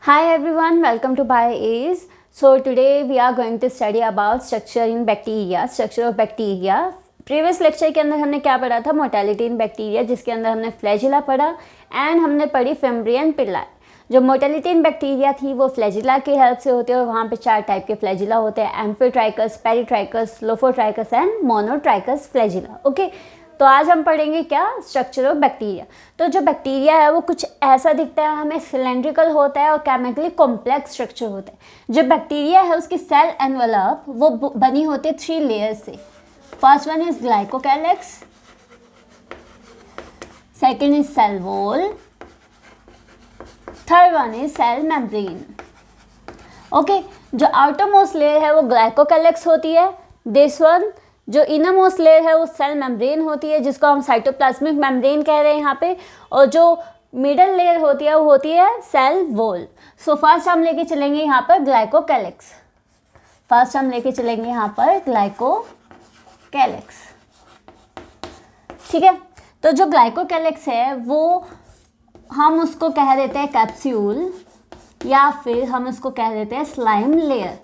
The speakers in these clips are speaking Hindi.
Hi everyone, welcome to BioAce. So today we are going to study about structure in bacteria, structure of bacteria. Previous lecture के अंदर हमने क्या पढ़ा था? मोर्टेलिटी इन बैक्टीरिया, जिसके अंदर हमने फ्लैजिला पढ़ा एंड हमने पढ़ी फेम्ब्रियन पिल्लाई। जो मोर्टेलिटी इन बैक्टीरिया थी वो फ्लैजिला की हेल्प से होती है और वहाँ पे 4 टाइप के फ्लैजिला होते हैं, amphitrichous, peritrichous, lophotrichous and monotrichous flagella. Okay, तो आज हम पढ़ेंगे क्या? Structure of bacteria. तो जो बैक्टीरिया है वो कुछ ऐसा दिखता है हमें, सिलेंड्रिकल होता है और केमिकली कॉम्प्लेक्स स्ट्रक्चर होता है। जो बैक्टीरिया है उसकी सेल एनवेलप वो बनी होती है 3 लेयर से। First one is glycocalyx, second is cell wall, third one is cell membrane. Okay, जो आउटर मोस्ट लेयर है वो ग्लाइकोकैलिक्स होती है। दिस वन जो इनर मोस्ट लेयर है वो सेल मेम्ब्रेन होती है, जिसको हम साइटोप्लाज्मिक मेम्ब्रेन कह रहे हैं यहाँ पे। और जो मिडल लेयर होती है वो होती है सेल वॉल। सो फर्स्ट हम लेके चलेंगे यहाँ पर ग्लाइकोकैलिक्स। फर्स्ट हम लेके चलेंगे यहाँ पर ग्लाइकोकैलिक्स। ठीक है, तो जो ग्लाइकोकैलिक्स है वो हम उसको कह देते हैं कैप्सूल, या फिर हम उसको कह देते हैं स्लाइम लेयर।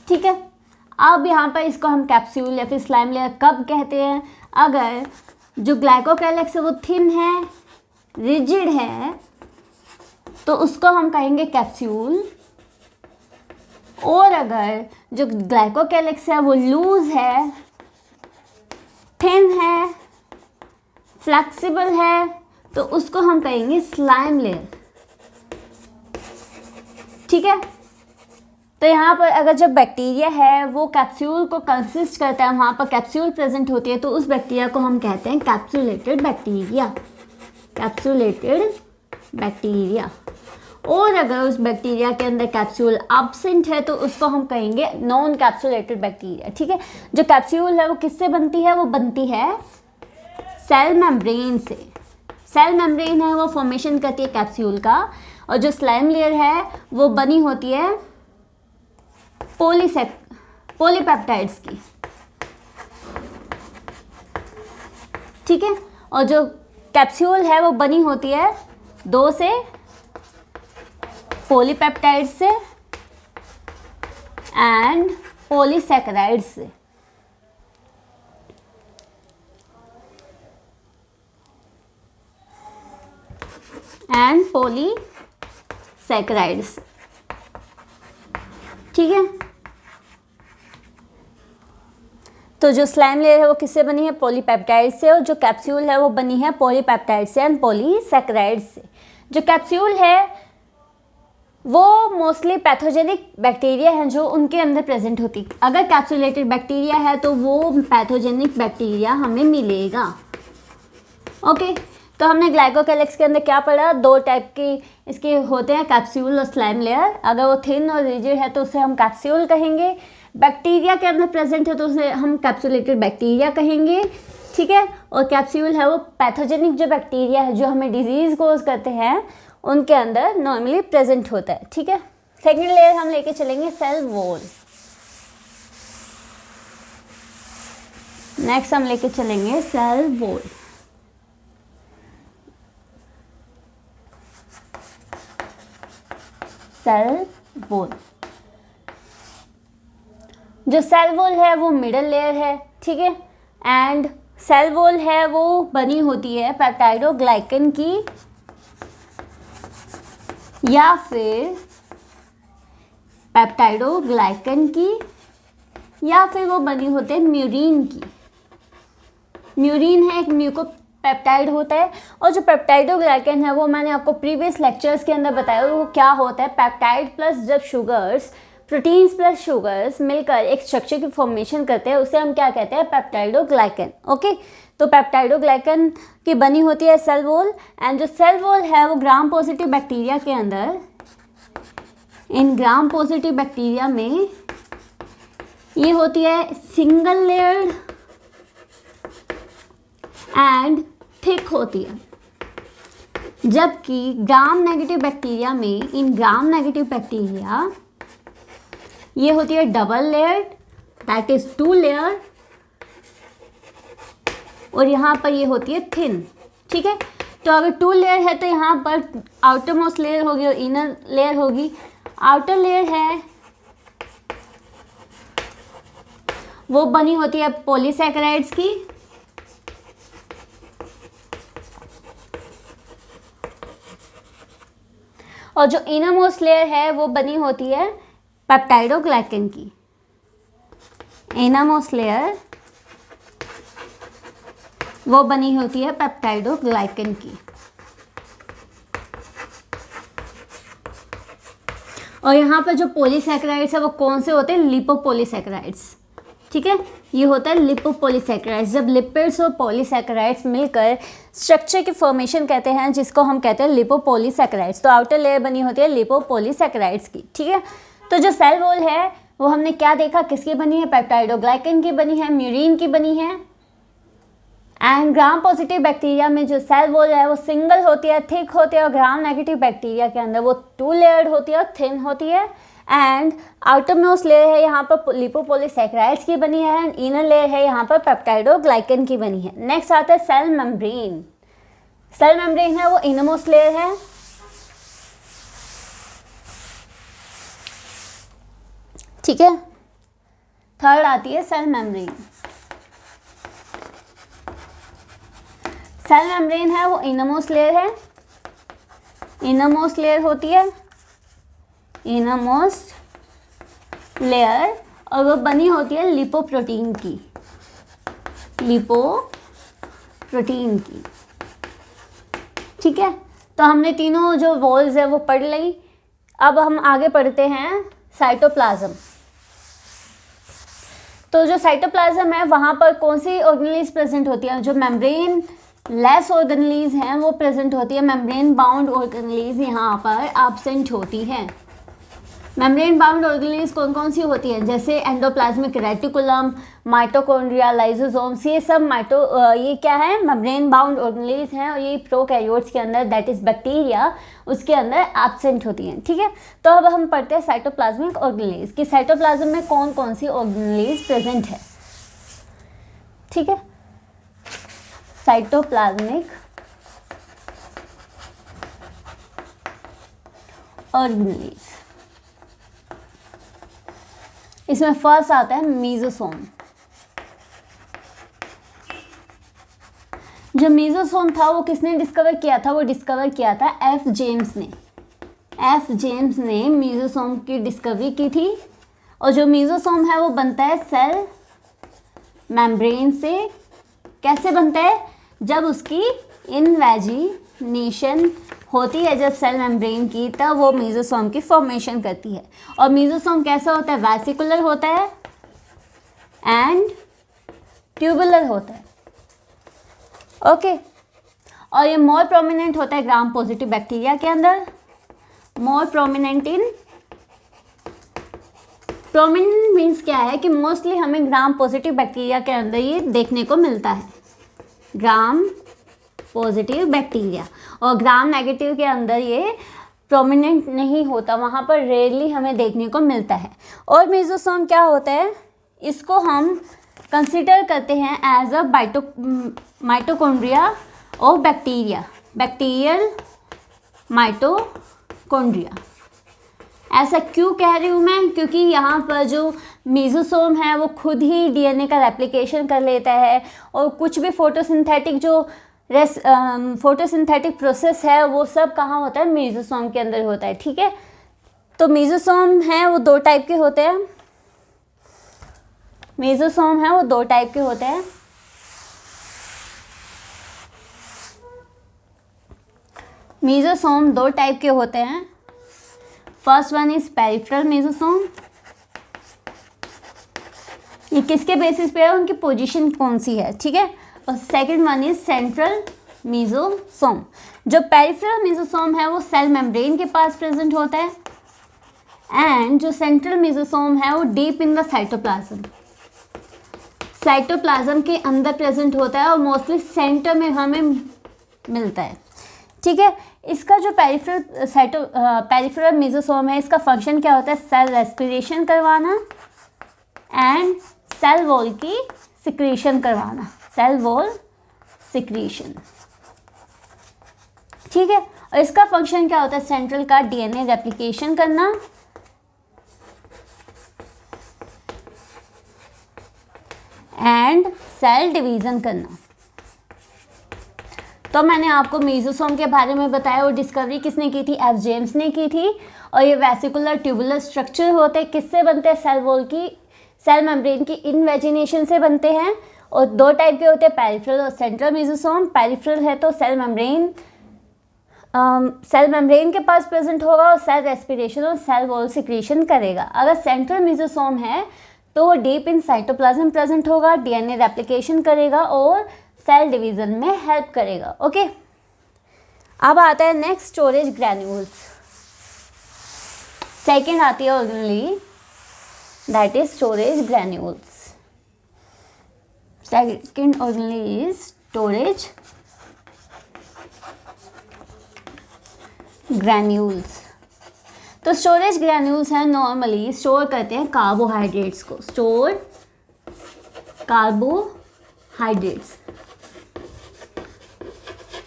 ठीक है, अब यहाँ पर इसको हम कैप्सूल या फिर स्लाइम लेयर कब कहते हैं? अगर जो ग्लाइकोकैलिक्स है वो थिन है, रिजिड है, तो उसको हम कहेंगे कैप्सूल। और अगर जो ग्लाइकोकैलिक्स है वो लूज है, थिन है, फ्लेक्सिबल है, तो उसको हम कहेंगे स्लाइम लेयर। ठीक है, तो यहाँ पर अगर जब बैक्टीरिया है वो कैप्सूल को कंसिस्ट करता है, वहाँ पर कैप्सूल प्रेजेंट होती है, तो उस बैक्टीरिया को हम कहते हैं कैप्सुलेटेड बैक्टीरिया। Capsulated bacteria. और अगर उस बैक्टीरिया के अंदर कैप्सूल एब्सेंट है तो उसको हम कहेंगे नॉन कैप्सुलेटेड बैक्टीरिया। ठीक है, जो कैप्सूल है वो किससे बनती है? वो बनती है सेल मेम्ब्रेन से। सेल मेम्ब्रेन है वो फॉर्मेशन करती है कैप्सूल का, और जो स्लाइम लेयर है वो बनी होती है पॉलीपेप्टाइड्स की। ठीक है, और जो कैप्सूल है वो बनी होती है 2 से पॉलीपेप्टाइड्स से एंड पॉलीसैकेराइड्स से। And polysaccharides. ठीक है, तो जो स्लाइम लेयर है वो किससे बनी है? पॉलीपेप्टाइड से। और जो कैप्सूल है वो बनी है पॉलीपेप्टाइड से एंड पॉलीसैकेराइड से। जो कैप्सूल है वो मोस्टली पैथोजेनिक बैक्टीरिया हैं जो उनके अंदर प्रेजेंट होती है। अगर कैप्सुलेटेड बैक्टीरिया है तो वो पैथोजेनिक बैक्टीरिया हमें मिलेगा। ओके, तो हमने ग्लाइकोकैलिक्स के अंदर क्या पढ़ा? 2 टाइप की इसके होते हैं, कैप्सूल और स्लाइम लेयर। अगर वो थिन और रिजिड है तो उसे हम कैप्सूल कहेंगे। बैक्टीरिया के अंदर प्रेजेंट है तो उसे हम कैप्सुलेटेड बैक्टीरिया कहेंगे। ठीक है, और कैप्सूल है वो पैथोजेनिक जो बैक्टीरिया है जो हमें डिजीज़ कोज करते हैं उनके अंदर नॉर्मली प्रेजेंट होता है। ठीक है, सेकेंड लेयर हम लेके चलेंगे सेल वॉल। नेक्स्ट हम लेके चलेंगे सेल वॉल। सेल वॉल, जो सेल वॉल है वो मिडल लेयर है। ठीक है, एंड सेल वॉल है वो बनी होती है पेप्टाइडोग्लाइकन की, या फिर पेप्टाइडोग्लाइकन की, या फिर वो बनी होती है म्यूरिन की। म्यूरिन है एक म्यूकोपेप्टाइड होता है, और जो पेप्टाइडोग्लाइकन है वो मैंने आपको प्रीवियस लेक्चर्स के अंदर बताया वो क्या होता है। पेप्टाइड प्लस जब शुगर्स, प्रोटीन्स प्लस शुगर्स मिलकर एक स्ट्रक्चर की फॉर्मेशन करते हैं उसे हम क्या कहते हैं? पेप्टाइडोग्लाइकन। ओके, तो पेप्टाइडोग्लाइकन की बनी होती है सेल वॉल। एंड जो सेल वॉल है वो ग्राम पॉजिटिव बैक्टीरिया के अंदर, इन ग्राम पॉजिटिव बैक्टीरिया में ये होती है सिंगल लेयर्ड एंड थिक होती है, जबकि ग्राम नेगेटिव बैक्टीरिया में, इन ग्राम नेगेटिव बैक्टीरिया ये होती है double layered, that is 2 layer, और यहाँ पर ये होती है थिन। ठीक है, तो अगर 2 लेयर है तो यहाँ पर आउटर मोस्ट लेयर होगी और इनर लेयर होगी। आउटर लेयर है वो बनी होती है पॉलीसैकेराइड्स की, और जो इनर मोस्ट लेयर है वो बनी होती है पेप्टाइडोग्लाइकन की। इनर मोस्ट लेयर वो बनी होती है पेप्टाइडोग्लाइकन की। और यहाँ पर जो पॉलीसैकेराइड्स है वो कौन से होते हैं? लिपोपॉलीसैकेराइड्स। ठीक है, ये होता है लिपोपॉलीसैकेराइड्स। जब लिपिड्स और पॉलीसैकेराइड्स मिलकर स्ट्रक्चर की फॉर्मेशन कहते हैं, जिसको हम कहते हैं लिपोपॉलीसैकेराइड्स। तो आउटर लेयर बनी होती है लिपोपॉलीसैकेराइड्स की। ठीक है, तो जो सेल वॉल है वो हमने क्या देखा, किसकी बनी है? पेप्टाइडोग्लाइकन की बनी है, म्यूरिन की बनी है। एंड ग्राम पॉजिटिव बैक्टीरिया में जो सेल वॉल है वो सिंगल होती है, थिक होती है, और ग्राम नेगेटिव बैक्टीरिया के अंदर वो 2 लेयर्ड होती है और थिन होती है। एंड आउटर मोस्ट लेयर है यहाँ पर लिपोपॉलीसैकेराइड्स की बनी है, एंड इनर लेयर है यहाँ पर पेप्टाइडोग्लाइकन की बनी है। नेक्स्ट आता है सेल मेम्ब्रेन। सेल मेम्ब्रेन है वो इनर मोस्ट लेयर है। ठीक है, थर्ड आती है सेल मेम्ब्रेन। सेल मेम्ब्रेन है वो इनरमोस्ट लेयर है, इनरमोस्ट लेयर होती है, इनरमोस्ट लेयर, और वो बनी होती है लिपोप्रोटीन की, लिपोप्रोटीन की। ठीक है, तो हमने तीनों जो वॉल्स है वो पढ़ ली। अब हम आगे पढ़ते हैं साइटोप्लाज्म। तो जो साइटोप्लाज्म है वहाँ पर कौन सी ऑर्गेनेलीज प्रेजेंट होती है? जो मेम्ब्रेन लेस ऑर्गेनेलीज हैं वो प्रेजेंट होती है, मेम्ब्रेन बाउंड ऑर्गेनेलीज यहाँ पर एब्सेंट होती है। मेम्ब्रेन बाउंड ऑर्गेनेलीज कौन कौन सी होती हैं? जैसे एंडोप्लाज्मिक रेटिकुलम, माइटोकॉन्ड्रिया, लाइसोसोम्स, ये सब ये क्या है? मेम्ब्रेन बाउंड ऑर्गेनेलीज हैं, और ये प्रोकैरियोट्स के अंदर, दैट इज बैक्टीरिया, उसके अंदर एब्सेंट होती हैं। ठीक है, तो अब हम पढ़ते हैं साइटोप्लाज्मिक ऑर्गेनेलीज कि साइटोप्लाज्म में कौन कौन सी ऑर्गेनेलीज प्रेजेंट है। ठीक है, साइटोप्लाज्मिक ऑर्गेनेलीज, इसमें फर्स्ट आता है मीजोसोम। जो मीजोसोम था वो किसने डिस्कवर किया था? वो डिस्कवर किया था एफ जेम्स ने। एफ जेम्स ने मीजोसोम की डिस्कवरी की थी। और जो मीजोसोम है वो बनता है सेल मेम्ब्रेन से। कैसे बनता है? जब उसकी इनवेजिनेशन होती है, जब सेल मेम्ब्रेन की, तब वो मीजोसोम की फॉर्मेशन करती है। और मीजोसोम कैसा होता है? वेसिकुलर होता है एंड ट्यूबुलर होता है। ओके, और ये मोर प्रोमिनेंट होता है ग्राम पॉजिटिव बैक्टीरिया के अंदर। मोर प्रोमिनेंट इन, प्रोमिनेंट मीन्स क्या है कि मोस्टली हमें ग्राम पॉजिटिव बैक्टीरिया के अंदर ये देखने को मिलता है, ग्राम पॉजिटिव बैक्टीरिया। और ग्राम नेगेटिव के अंदर ये प्रोमिनेंट नहीं होता, वहाँ पर रेयरली हमें देखने को मिलता है। और मीजोसोम क्या होता है? इसको हम कंसिडर करते हैं as a mitochondria of bacteria, bacterial mitochondria. ऐसा क्यों कह रही हूँ मैं? क्योंकि यहाँ पर जो मीजोसोम है वो खुद ही डीएनए का रेप्लिकेशन कर लेता है, और कुछ भी फोटोसिंथेटिक जो फोटोसिंथेटिक प्रोसेस है वो सब कहाँ होता है? मीजोसोम के अंदर होता है। ठीक है, तो मीजोसोम है वो 2 टाइप के होते हैं। मीजोसोम है वो 2 टाइप के होते हैं। मीजोसोम 2 टाइप के होते हैं। First one is peripheral mesosome. ये किसके बेसिस पे है? उनकी पोजीशन कौन सी है। ठीक है, और second one is central mesosome. जो पेरिफेरल मीजोसोम है वो सेल मेम्ब्रेन के पास प्रेजेंट होता है, एंड जो सेंट्रल मीजोसोम है वो deep in the cytoplasm, cytoplasm के अंदर प्रेजेंट होता है, और मोस्टली सेंटर में हमें मिलता है। ठीक है, इसका जो पेरिफेरल मीजोसोम है, इसका फंक्शन क्या होता है? सेल रेस्पिरेशन करवाना एंड सेल वॉल की सिक्रीशन करवाना, सेल वॉल सिक्रीशन। ठीक है। और इसका फंक्शन क्या होता है, सेंट्रल का डीएनए रेप्लिकेशन करना एंड सेल डिवीजन करना। तो मैंने आपको मेसोसोम के बारे में बताया, और डिस्कवरी किसने की थी, एफ जेम्स ने की थी। और ये वेसिकुलर ट्यूबुलर स्ट्रक्चर होते हैं, किससे बनते हैं, सेल वॉल की, सेल मेम्ब्रेन की इनवेजिनेशन से बनते हैं। और दो टाइप के होते हैं, पेरिफेरल और सेंट्रल मेसोसोम। पेरिफेरल है तो सेल मेम्ब्रेन के पास प्रेजेंट होगा और सेल रेस्पिरेशन और सेल वॉल सिक्रीशन करेगा। अगर सेंट्रल मेसोसोम है तो वो डीप इन साइटोप्लाज्म प्रेजेंट होगा, डीएनए रेप्लिकेशन करेगा और सेल डिवीजन में हेल्प करेगा। ओके, अब आता है नेक्स्ट, स्टोरेज ग्रैन्यूल्स। सेकेंड आती है organelle, that is storage granules. Second organelle is storage granules. तो स्टोरेज ग्रैन्यूल्स हैं, नॉर्मली स्टोर करते हैं कार्बोहाइड्रेट्स को, स्टोर कार्बोहाइड्रेट्स।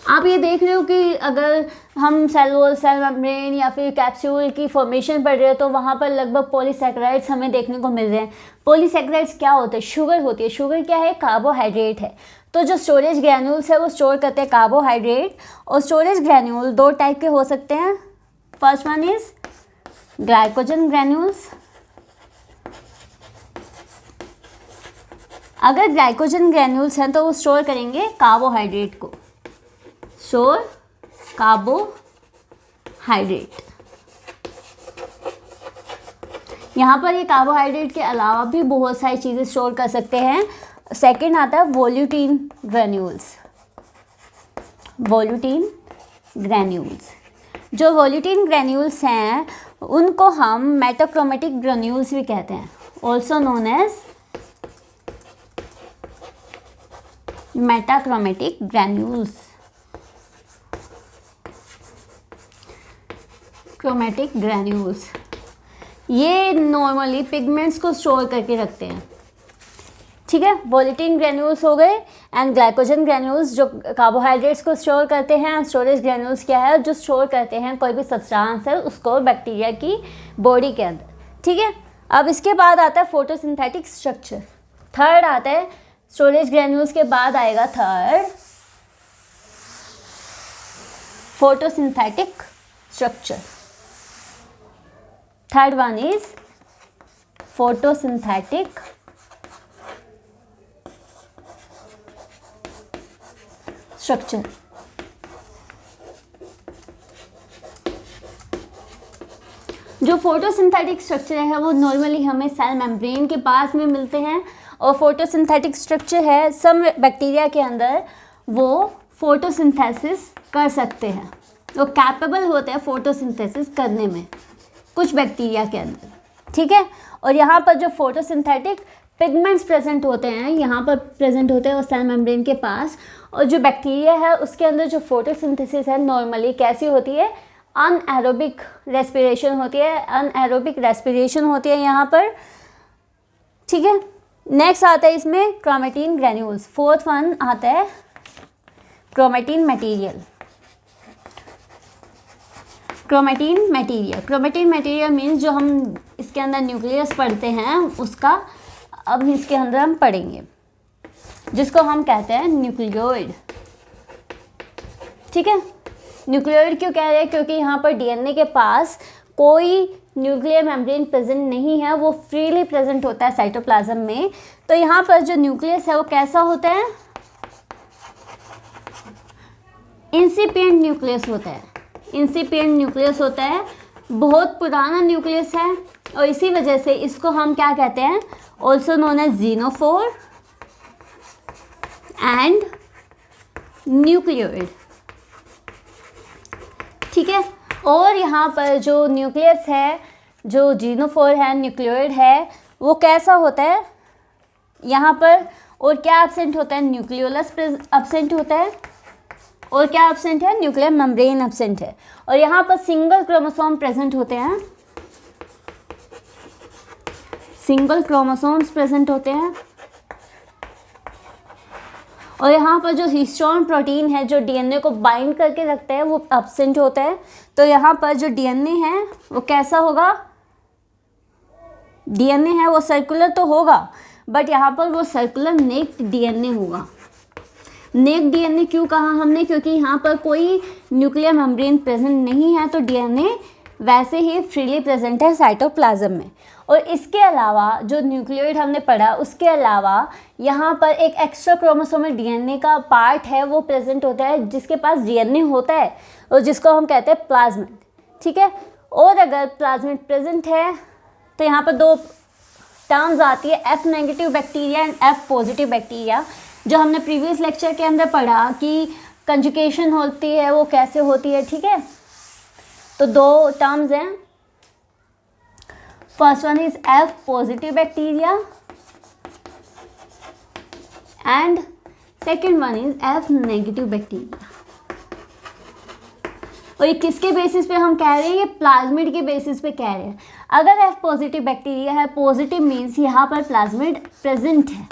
आप ये देख रहे हो कि अगर हम सेल वॉल, सेल मेम्ब्रेन या फिर कैप्सूल की फॉर्मेशन पढ़ रहे हो तो वहाँ पर लगभग पॉलीसैकेराइड्स हमें देखने को मिल रहे हैं। पॉलीसैकेराइड्स क्या होते हैं, शुगर होती है। शुगर क्या है, कार्बोहाइड्रेट है। तो जो स्टोरेज ग्रैन्यूल्स है वो स्टोर करते हैं कार्बोहाइड्रेट। और स्टोरेज ग्रैन्यूल दो टाइप के हो सकते हैं। First one is glycogen granules. अगर ग्लाइकोजन ग्रैन्यूल्स हैं तो वो स्टोर करेंगे कार्बोहाइड्रेट को, स्टोर कार्बोहाइड्रेट। यहाँ पर ये कार्बोहाइड्रेट के अलावा भी बहुत सारी चीज़ें स्टोर कर सकते हैं। सेकंड आता है वोल्यूटिन ग्रैन्यूल्स। वोल्यूटिन ग्रैन्यूल्स, जो वोल्यूटिन ग्रैन्यूल्स हैं उनको हम मेटाक्रोमेटिक ग्रैन्यूल्स भी कहते हैं, also known as metachromatic granules. Chromatic granules ये नॉर्मली पिगमेंट्स को स्टोर करके रखते हैं, ठीक है। वोल्यूटिन ग्रैन्यूल्स हो गए एंड ग्लाइकोजन ग्रैन्यूल्स जो कार्बोहाइड्रेट्स को स्टोर करते हैं। स्टोरेज ग्रैन्यूल्स क्या है, जो स्टोर करते हैं कोई भी सब्सटेंस है उसको बैक्टीरिया की बॉडी के अंदर, ठीक है। अब इसके बाद आता है फोटोसिंथेटिक स्ट्रक्चर। थर्ड आता है, स्टोरेज ग्रैन्यूल्स के बाद आएगा third, photosynthetic structure. Third one is photosynthetic structure. जो फोटोसिंथेटिक स्ट्रक्चर है वो नॉर्मली हमें सेल मेम्ब्रेन के पास में मिलते हैं। और फोटोसिंथेटिक स्ट्रक्चर है सम बैक्टीरिया के अंदर वो फोटोसिंथेसिस कर सकते हैं, वो कैपेबल होते हैं फोटोसिंथेसिस करने में कुछ बैक्टीरिया के अंदर, ठीक है। और यहाँ पर जो फोटोसिंथेटिक पिगमेंट्स प्रेजेंट होते हैं, यहाँ पर प्रेजेंट होते हैं और सेल मेम्ब्रेन के पास। और जो बैक्टीरिया है उसके अंदर जो फोटोसिंथेसिस है नॉर्मली कैसी होती है, अनएरोबिक रेस्पिरेशन होती है, अनएरोबिक रेस्पिरेशन होती है यहाँ पर, ठीक है। नेक्स्ट आता है इसमें क्रोमेटिन ग्रैन्यूल्स। फोर्थ वन आता है chromatin material. Chromatin material, chromatin material means जो हम इसके अंदर न्यूक्लियस पढ़ते हैं उसका अब इसके अंदर हम पढ़ेंगे, जिसको हम कहते हैं न्यूक्लियोइड, ठीक है। न्यूक्लियोइड क्यों कह रहे हैं, क्योंकि यहाँ पर डीएनए के पास कोई न्यूक्लियर मेम्ब्रेन प्रेजेंट नहीं है, वो फ्रीली प्रेजेंट होता है साइटोप्लाज्म में। तो यहाँ पर जो न्यूक्लियस है वो कैसा होता है, इंसिपिएंट न्यूक्लियस होता है। इंसिपिएंट न्यूक्लियस होता है, बहुत पुराना न्यूक्लियस है और इसी वजह से इसको हम क्या कहते हैं, also known as xenophore and nucleoid, ठीक है। और यहाँ पर जो न्यूक्लियस है, जो ज़ीनोफोर है, न्यूक्लियोइड है, वो कैसा होता है यहाँ पर, और क्या एब्सेंट होता है, न्यूक्लियोलस एब्सेंट होता है, और क्या एब्सेंट है, न्यूक्लियर मेम्ब्रेन एब्सेंट है। और यहाँ पर सिंगल क्रोमोसोम प्रेजेंट होते हैं, सिंगल क्रोमोसोम्स प्रेजेंट होते हैं। और यहाँ पर जो हिस्टोन प्रोटीन है जो डीएनए को बाइंड करके रखता है वो एब्सेंट होता है। तो यहाँ पर जो डीएनए है वो कैसा होगा, डीएनए है वो सर्कुलर तो होगा, बट यहाँ पर वो सर्कुलर नेक्ड डीएनए होगा। नेक्ड डीएनए क्यों कहा हमने, क्योंकि यहाँ पर कोई न्यूक्लियर मेम्ब्रेन प्रेजेंट नहीं है, तो डीएनए वैसे ही फ्रीली प्रेजेंट है साइटोप्लाज्म में। और इसके अलावा जो न्यूक्लियोइड हमने पढ़ा, उसके अलावा यहाँ पर एक एक्स्ट्रा क्रोमोसोमल डीएनए का पार्ट है वो प्रेजेंट होता है, जिसके पास डीएनए होता है और जिसको हम कहते हैं प्लाज्मिड, ठीक है। और अगर प्लाज्मिड प्रेजेंट है तो यहाँ पर दो टर्म्स आती है, F negative bacteria and F positive bacteria, जो हमने प्रीवियस लेक्चर के अंदर पढ़ा कि कंजुगेशन होती है वो कैसे होती है, ठीक है। तो दो टर्म्स हैं, first one is F positive bacteria and second one is F negative bacteria. और ये किसके बेसिस पे हम कह रहे हैं, ये प्लाज्मिड के बेसिस पे कह रहे हैं। अगर F पॉजिटिव बैक्टीरिया है, पॉजिटिव मीन्स यहाँ पर प्लाज्मिड प्रेजेंट है,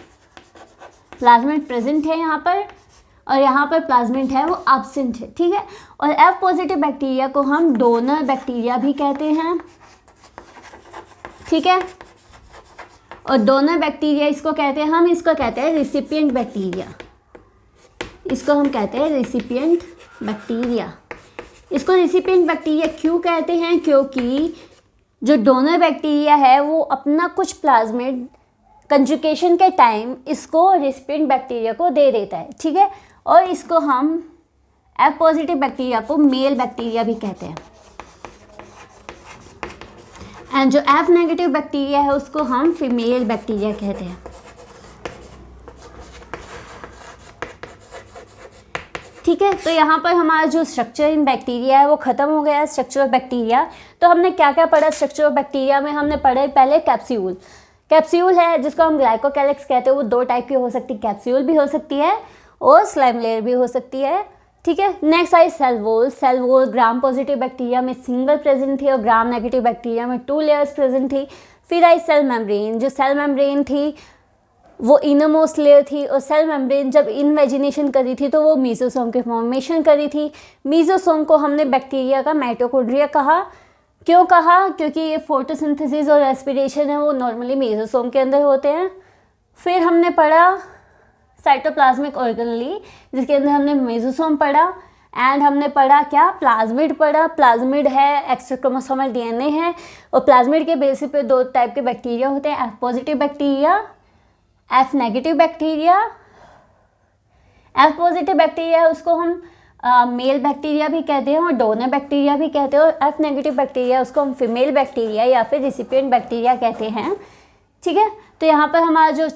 प्लाज्मिड प्रेजेंट है यहाँ पर, और यहाँ पर प्लाज्मिड है वो एब्सेंट है, ठीक है। और F पॉजिटिव बैक्टीरिया को हम डोनर बैक्टीरिया भी कहते हैं, ठीक है। और डोनर बैक्टीरिया इसको कहते हैं, हम इसको कहते हैं रिसिपिएंट बैक्टीरिया, इसको हम कहते हैं रिसिपिएंट बैक्टीरिया। इसको रिसिपिएंट बैक्टीरिया क्यों कहते हैं, क्योंकि जो डोनर बैक्टीरिया है वो अपना कुछ प्लाज्मिड कंजुगेशन के टाइम इसको रिसिपिएंट बैक्टीरिया को दे देता है, ठीक है। और इसको हम F पॉजिटिव बैक्टीरिया को मेल बैक्टीरिया भी कहते हैं, एंड जो F नेगेटिव बैक्टीरिया है उसको हम फीमेल बैक्टीरिया कहते हैं, ठीक है। तो यहाँ पर हमारा जो स्ट्रक्चर इन बैक्टीरिया है वो ख़त्म हो गया है, स्ट्रक्चर ऑफ बैक्टीरिया। तो हमने क्या क्या पढ़ा स्ट्रक्चर ऑफ बैक्टीरिया में, हमने पढ़ा पहले कैप्सूल। कैप्सूल है जिसको हम ग्लाइकोकैलिक्स कहते हैं, वो दो टाइप की हो सकती है, कैप्सूल भी हो सकती है और स्लाइम लेयर भी हो सकती है, ठीक है। Next I cell wall. Cell wall gram positive bacteria में सिंगल प्रेजेंट थी और ग्राम नेगेटिव बैक्टीरिया में 2 लेयर्स प्रेजेंट थी। फिर आई सेल मेम्ब्रेन। जो सेल मेम्ब्रेन थी वो इनरमोस्ट लेयर थी, और सेल मेम्ब्रेन जब इनवेजिनेशन करी थी तो वो मीजोसोम की फॉर्मेशन करी थी। मीजोसोम को हमने बैक्टीरिया का माइटोकॉन्ड्रिया कहा। क्यों कहा, क्योंकि ये फोटोसिंथेसिस और रेस्पिरेशन है वो नॉर्मली मीजोसोम के अंदर होते हैं। फिर हमने पढ़ा साइटोप्लाज्मिक ऑर्गेनेली, जिसके अंदर हमने मेसोसोम पढ़ा, एंड हमने पढ़ा क्या, प्लाज्मिड पढ़ा। प्लाज्मिड है एक्स्ट्रा क्रोमोसोमल डीएनए है, और प्लाज्मिड के बेसिस पे दो टाइप के बैक्टीरिया होते हैं, F positive bacteria, F negative bacteria. F positive bacteria है उसको हम मेल बैक्टीरिया भी कहते हैं और डोनर बैक्टीरिया भी कहते हैं, और F नेगेटिव बैक्टीरिया उसको हम फीमेल बैक्टीरिया या फिर रिसिपिएंट बैक्टीरिया कहते हैं, ठीक है। तो यहाँ पर हमारा जो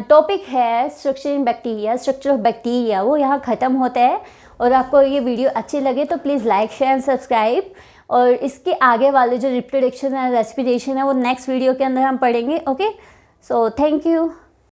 टॉपिक है structure in bacteria, structure of bacteria, वो यहाँ ख़त्म होता है। और आपको ये वीडियो अच्छी लगे तो please like share and subscribe, और इसके आगे वाले जो रिप्रोडक्शन एंड रेस्पिरेशन है वो नेक्स्ट वीडियो के अंदर हम पढ़ेंगे, ओके। So thank you.